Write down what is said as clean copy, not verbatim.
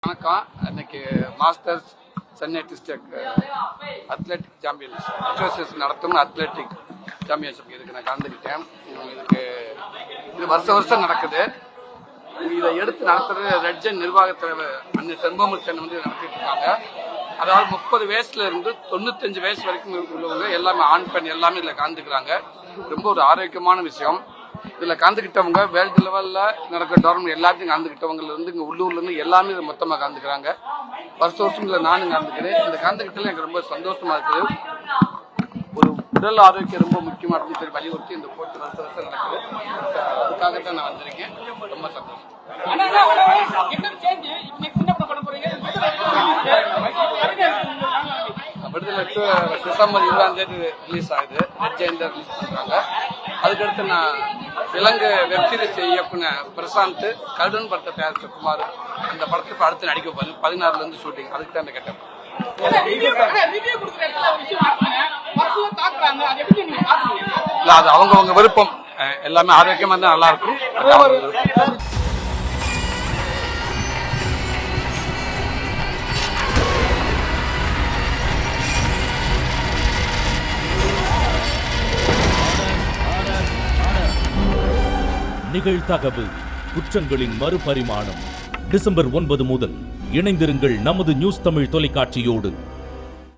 வணக்கம். இன்னைக்கு masters Chennai district athletic champions association நடத்தும் அத்லெட்டிக் சாம்பியன்ஷிப் இதுக்கு நான் கலந்துக்கிட்டேன். இது வருஷம் நடக்குது. இதை எடுத்து நடத்துறது ரெட்ஜன் நிர்வாக தலைவர் அண்ணன் செம்பமுத்தன் நடத்திட்டு இருக்காங்க. அதாவது 30 வயசுல இருந்து 95 வயசு வரைக்கும் உள்ளவங்க எல்லாமே ஆண் பெண் எல்லாமே இதில் கலந்துக்கிறாங்க. ரொம்ப ஒரு ஆரோக்கியமான விஷயம். இதில் கலந்துக்கிட்டவங்க வேர்ல்டு லெவலில் நடக்கிற டோர்னமெண்ட் எல்லாத்தையும் கலந்துக்கிட்டவங்க இருந்து இங்கே உள்ளூர்லேருந்து எல்லாமே இதை மொத்தமாக கலந்துக்கிறாங்க. வருஷம் இதில் நானும் கலந்துக்கிறேன். இந்த கலந்துக்கிட்டதில் எனக்கு ரொம்ப சந்தோஷமா இருக்குது. ஒரு உடல் ஆரோக்கியம் ரொம்ப முக்கியமாக அப்படின்னு சொல்லி வலியுறுத்தி இந்த போட்டி வருஷம் நடக்குது. அதுக்காகத்தான் நான் வந்திருக்கேன். ரொம்ப சந்தோஷம். விடுதலை டிசம்பர் 20ஆம் ரிலீஸ் ஆகுது. ரிலீஸ் பண்றாங்க. அதுக்கடுத்து நான் விலங்கு வெப்சீரிஸ் இயக்குனர் பிரசாந்த் கருடன் படத்தை தயாரிச்ச குமார் அந்த படத்துக்கு அடுத்து நடிக்க போகுது. 16 இருந்து ஷூட்டிங். அதுக்கு தான் கேட்டேன். இல்ல, அது அவங்கவுங்க விருப்பம். எல்லாமே ஆரோக்கியமா இருந்தா நல்லா இருக்கும். நிகழ்தகவு குற்றங்களின் மறுபரிமாணம் டிசம்பர் 9 முதல் இணைந்திருங்கள் நமது நியூஸ் தமிழ் தொலைக்காட்சியோடு.